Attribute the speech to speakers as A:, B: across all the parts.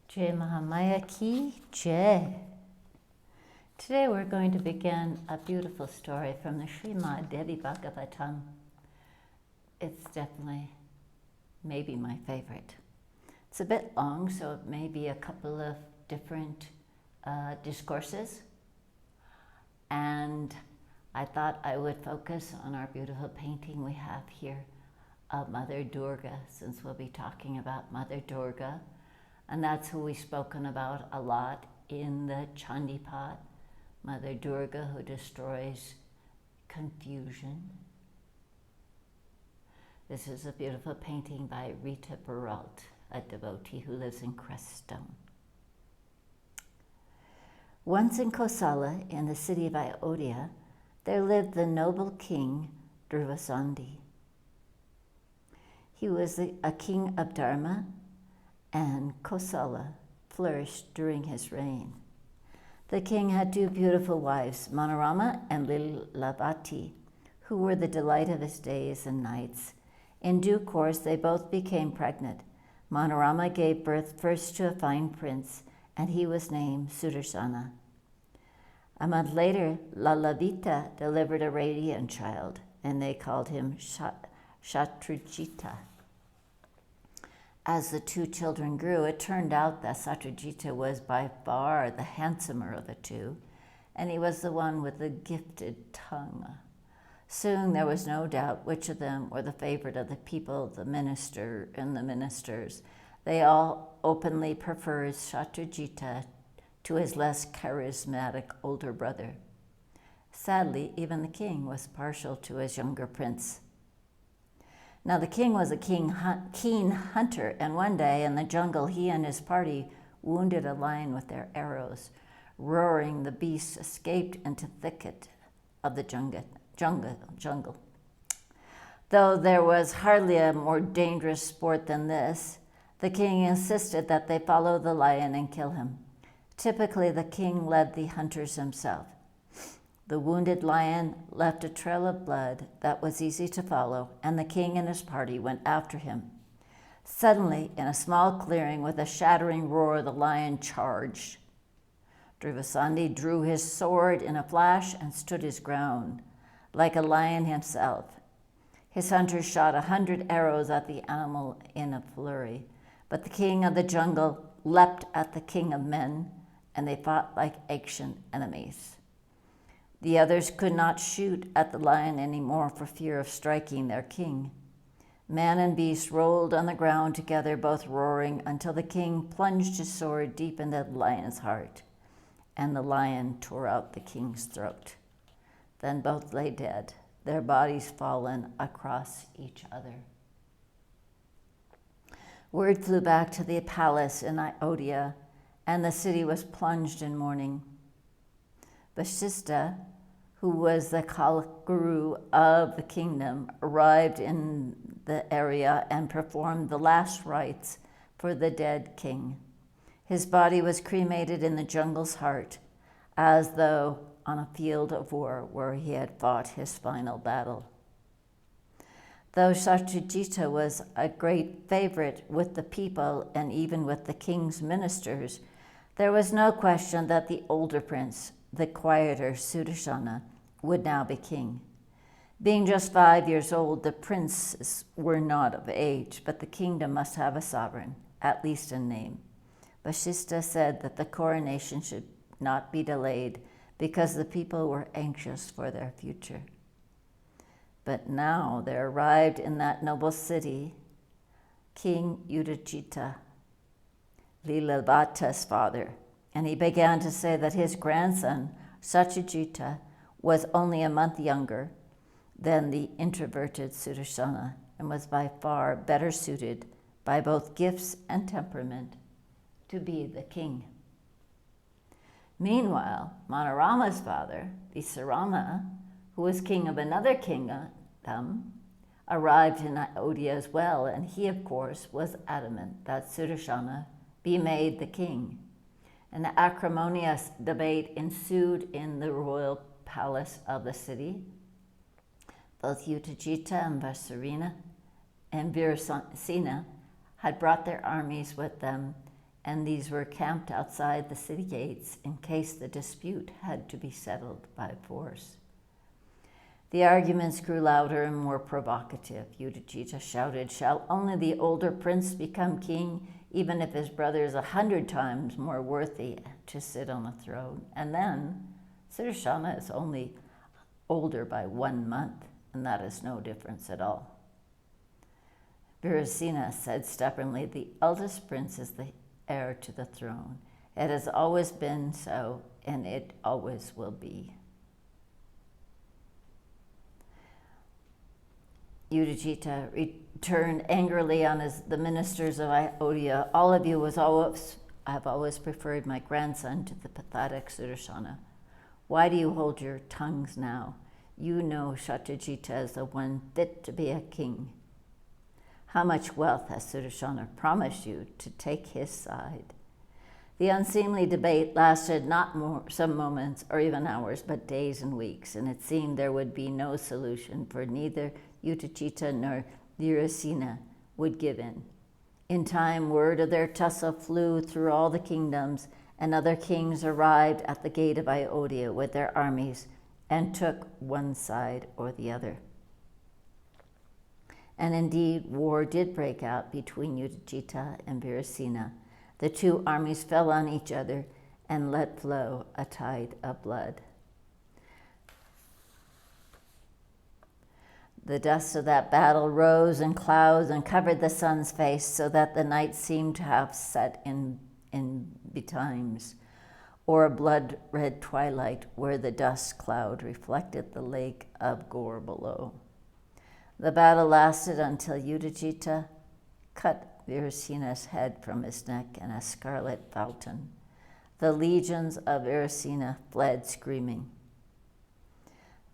A: Jai Mahamaya Ki Jai. Today we're going to begin a beautiful story from the Srimad Devi Bhagavatam. It's definitely maybe my favorite. It's a bit long, so it may be a couple of different discourses. And I thought I would focus on our beautiful painting we have here of Mother Durga, since we'll be talking about Mother Durga. And that's who we've spoken about a lot in the Chandipat, Mother Durga who destroys confusion. This is a beautiful painting by Rita Peralt, a devotee who lives in Creststone. Once in Kosala, in the city of Ayodhya, there lived the noble king Durvasandi. He was a king of Dharma, and Kosala flourished during his reign. The king had two beautiful wives, Manorama and Lilavati, who were the delight of his days and nights. In due course, they both became pregnant. Manorama gave birth first to a fine prince, and he was named Sudarsana. A month later, Lalavita delivered a radiant child, and they called him Shatrujita. As the two children grew, it turned out that Shatrujita was by far the handsomer of the two, and he was the one with the gifted tongue. Soon there was no doubt which of them were the favorite of the people, the minister and the ministers. They all openly preferred Shatrujita to his less charismatic older brother. Sadly, even the king was partial to his younger prince. Now the king was a keen hunter, and one day in the jungle he and his party wounded a lion with their arrows. Roaring, the beast escaped into thicket of the jungle. Though there was hardly a more dangerous sport than this, the king insisted that they follow the lion and kill him. Typically, the king led the hunters himself. The wounded lion left a trail of blood that was easy to follow, and the king and his party went after him. Suddenly, in a small clearing, with a shattering roar, the lion charged. Durvasandi drew his sword in a flash and stood his ground, like a lion himself. His hunters shot 100 arrows at the animal in a flurry, but the king of the jungle leapt at the king of men, and they fought like ancient enemies. The others could not shoot at the lion anymore for fear of striking their king. Man and beast rolled on the ground together, both roaring, until the king plunged his sword deep into the lion's heart, and the lion tore out the king's throat. Then both lay dead, their bodies fallen across each other. Word flew back to the palace in Ayodhya, and the city was plunged in mourning. Vasishtha, who was the Kalguru of the kingdom, arrived in the area and performed the last rites for the dead king. His body was cremated in the jungle's heart, as though on a field of war where he had fought his final battle. Though Shatrujita was a great favorite with the people and even with the king's ministers, there was no question that the older prince, the quieter Sudarsana, would now be king. Being just 5 years old, the princes were not of age, but the kingdom must have a sovereign, at least in name. Vasishtha said that the coronation should not be delayed because the people were anxious for their future. But now there arrived in that noble city King Yudhishthira, Lilavata's father, and he began to say that his grandson, Shatrujita, was only a month younger than the introverted Sudarsana and was by far better suited by both gifts and temperament to be the king. Meanwhile, Manorama's father, Visarama, who was king of another kingdom, arrived in Ayodhya as well, and he, of course, was adamant that Sudarsana be made the king. An acrimonious debate ensued in the royal palace of the city. Both Yudhishthira and Vasarina and Virasena had brought their armies with them, and these were camped outside the city gates in case the dispute had to be settled by force. The arguments grew louder and more provocative. Yudhishthira shouted, "Shall only the older prince become king, even if his brother is 100 times more worthy to sit on the throne? And then Sudarshana is only older by 1 month, and that is no difference at all." Virasena said stubbornly, "The eldest prince is the heir to the throne. It has always been so, and it always will be." Yudhishthira returned angrily on the ministers of Ayodhya. "All of you have always preferred my grandson to the pathetic Sudarshana. Why do you hold your tongues now? You know Shatrajita is the one fit to be a king. How much wealth has Sudarshana promised you to take his side?" The unseemly debate lasted not some moments or even hours, but days and weeks, and it seemed there would be no solution, for neither Yudhishthira nor Virasena would give in. In time, word of their tussle flew through all the kingdoms, and other kings arrived at the gate of Ayodhya with their armies and took one side or the other. And indeed, war did break out between Yudhishthira and Virasena. The two armies fell on each other and let flow a tide of blood. The dust of that battle rose in clouds and covered the sun's face, so that the night seemed to have set in betimes, or a blood-red twilight where the dust cloud reflected the lake of gore below. The battle lasted until Yudhishthira cut Virasena's head from his neck in a scarlet fountain. The legions of Virasena fled screaming.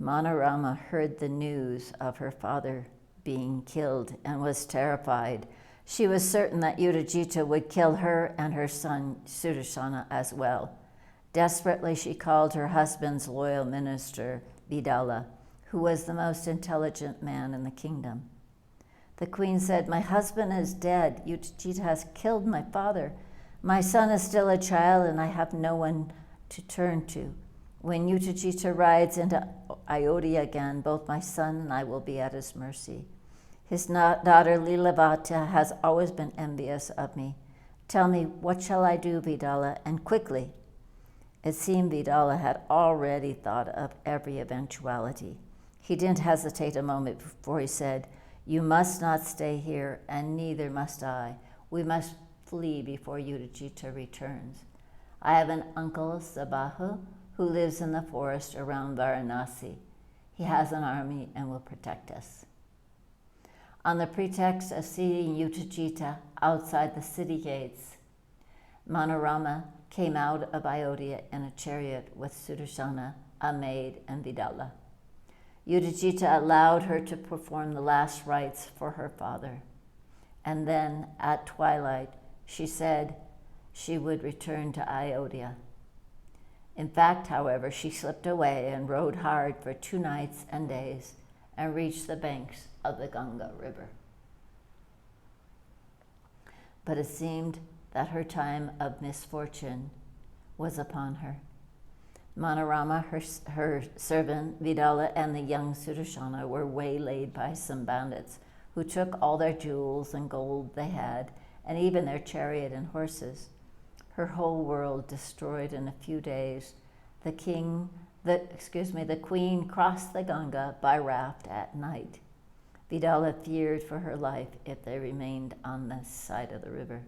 A: Manorama heard the news of her father being killed and was terrified. She was certain that Yudhishthira would kill her and her son Sudarshana as well. Desperately, she called her husband's loyal minister, Vidala, who was the most intelligent man in the kingdom. The queen said, "My husband is dead. Yudhishthira has killed my father. My son is still a child, and I have no one to turn to. When Yudhishthira rides into Ayodhya again, both my son and I will be at his mercy. His daughter Lilavati has always been envious of me. Tell me, what shall I do, Vidala, and quickly?" It seemed Vidala had already thought of every eventuality. He didn't hesitate a moment before he said, "You must not stay here, and neither must I. We must flee before Yudhishthira returns. I have an uncle, Sabahu, who lives in the forest around Varanasi. He has an army and will protect us." On the pretext of seeing Yudhishthira outside the city gates, Manorama came out of Ayodhya in a chariot with Sudarshana, a maid, and Vidala. Yudhishthira allowed her to perform the last rites for her father, and then at twilight she said she would return to Ayodhya. In fact, however, she slipped away and rode hard for 2 nights and days and reached the banks of the Ganga River. But it seemed that her time of misfortune was upon her. Manorama, her servant, Vidala, and the young Sudarshana were waylaid by some bandits who took all their jewels and gold they had, and even their chariot and horses. Her whole world destroyed in a few days. The queen crossed the Ganga by raft at night. Vidala feared for her life if they remained on this side of the river.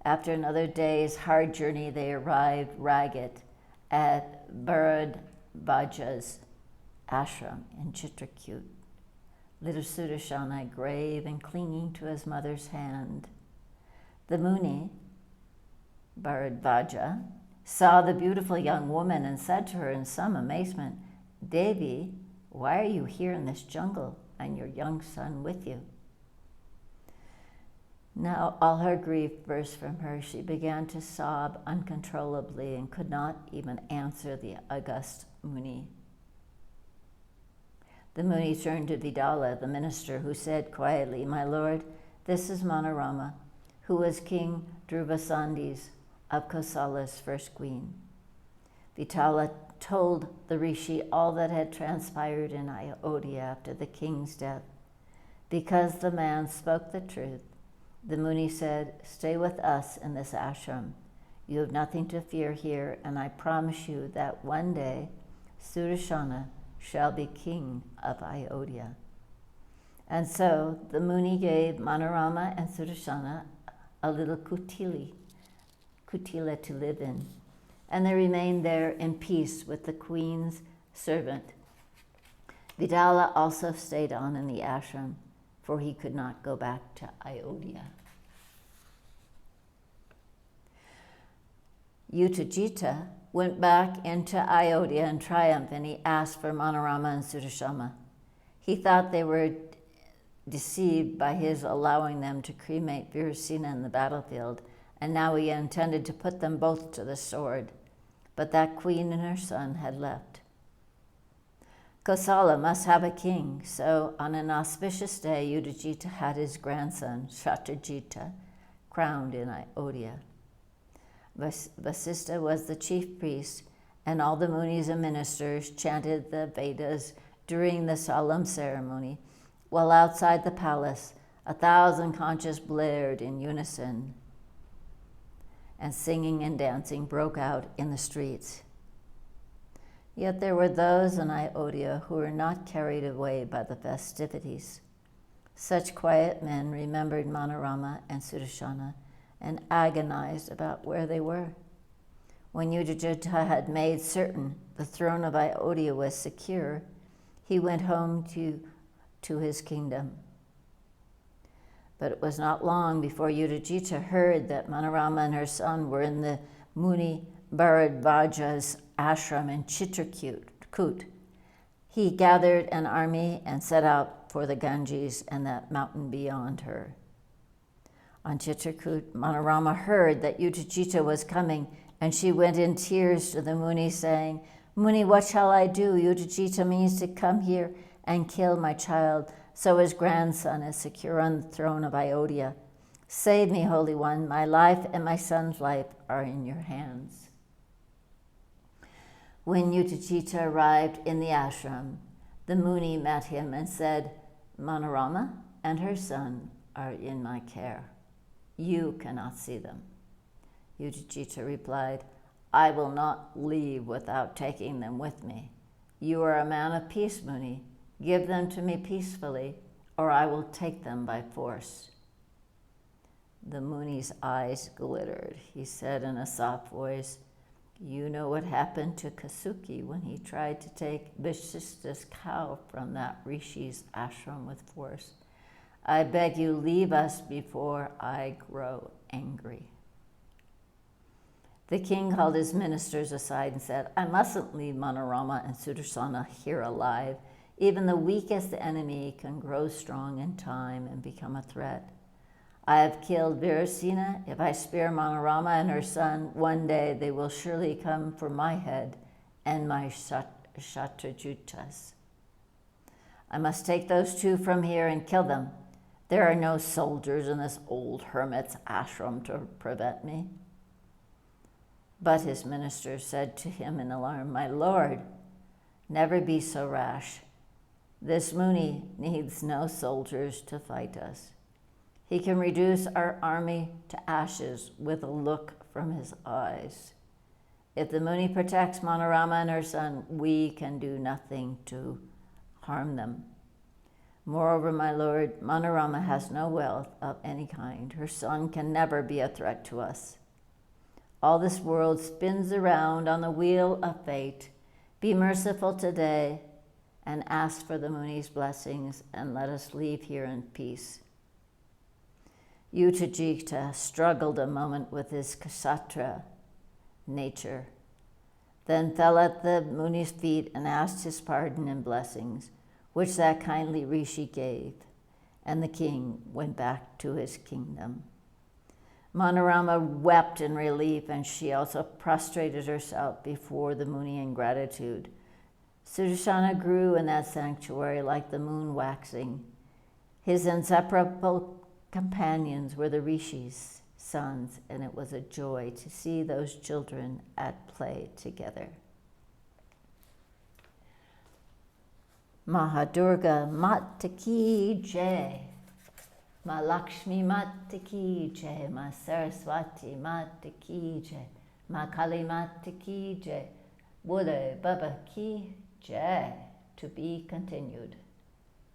A: After another day's hard journey, they arrived ragged at Bharadvaja's ashram in Chitrakoot. Little Sudarshana, grave and clinging to his mother's hand. The Muni, Bharadvaja, saw the beautiful young woman and said to her in some amazement, "Devi, why are you here in this jungle and your young son with you?" Now all her grief burst from her. She began to sob uncontrollably and could not even answer the august Muni. The Muni turned to Vidala, the minister, who said quietly, "My lord, this is Manorama, who was King Dhruvasandi's of Kosala's first queen. Vitala told the rishi all that had transpired in Ayodhya after the king's death. Because the man spoke the truth, the Muni said, "Stay with us in this ashram. You have nothing to fear here, and I promise you that one day Sudarshana shall be king of Ayodhya." And so the Muni gave Manorama and Sudarshana a little kutila to live in, and they remained there in peace with the queen's servant. Vitala also stayed on in the ashram, for he could not go back to Ayodhya. Utajita went back into Ayodhya in triumph, and he asked for Manorama and Sudarshana. He thought they were deceived by his allowing them to cremate Virasena in the battlefield, and now he intended to put them both to the sword. But that queen and her son had left. Kosala must have a king, so on an auspicious day, Udajita had his grandson, Shatrajita, crowned in Ayodhya. Vasistha was the chief priest, and all the munis and ministers chanted the Vedas during the solemn ceremony, while outside the palace 1,000 conchas blared in unison, and singing and dancing broke out in the streets. Yet there were those in Ayodhya who were not carried away by the festivities. Such quiet men remembered Manorama and Sudarshana and agonized about where they were. When Udajita had made certain the throne of Ayodhya was secure, he went home to his kingdom. But it was not long before Udajita heard that Manorama and her son were in the Muni Bharadvaja's ashram in Chitrakoot. He gathered an army and set out for the Ganges and that mountain beyond her. On Chitrakoot, Manorama heard that Udajita was coming, and she went in tears to the Muni, saying, "Muni, what shall I do? Udajita means to come here and kill my child, so his grandson is secure on the throne of Ayodhya. Save me, Holy One. My life and my son's life are in your hands." When Udajita arrived in the ashram, the Muni met him and said, "Manorama and her son are in my care. You cannot see them." Udajita replied, "I will not leave without taking them with me. You are a man of peace, Muni. Give them to me peacefully, or I will take them by force." The Muni's eyes glittered. He said in a soft voice, "You know what happened to Kasuki when he tried to take Vasistha's cow from that rishi's ashram with force. I beg you, leave us before I grow angry." The king called his ministers aside and said, "I mustn't leave Manorama and Sudarshana here alive. Even the weakest enemy can grow strong in time and become a threat. I have killed Virasena. If I spare Manorama and her son, one day they will surely come for my head and my Shatrajutas. I must take those two from here and kill them. There are no soldiers in this old hermit's ashram to prevent me." But his ministers said to him in alarm, "My lord, never be so rash. This Muni needs no soldiers to fight us. He can reduce our army to ashes with a look from his eyes. If the Muni protects Manorama and her son, we can do nothing to harm them. Moreover, my lord, Manorama has no wealth of any kind. Her son can never be a threat to us. All this world spins around on the wheel of fate. Be merciful today and ask for the Muni's blessings, and let us leave here in peace." Utajita struggled a moment with his Kshatriya nature, then fell at the Muni's feet and asked his pardon and blessings, which that kindly rishi gave, and the king went back to his kingdom. Manorama wept in relief, and she also prostrated herself before the Muni in gratitude. Sudarshana grew in that sanctuary like the moon waxing. His inseparable companions were the rishis' sons, and it was a joy to see those children at play together. Mother Durga Mata Ki Jai, Ma Lakshmi Mata Ki Jai, Ma Saraswati Mata Ki Jai, Ma Kali Mata Ki Jai, Bole Baba Ki Jai. To be continued.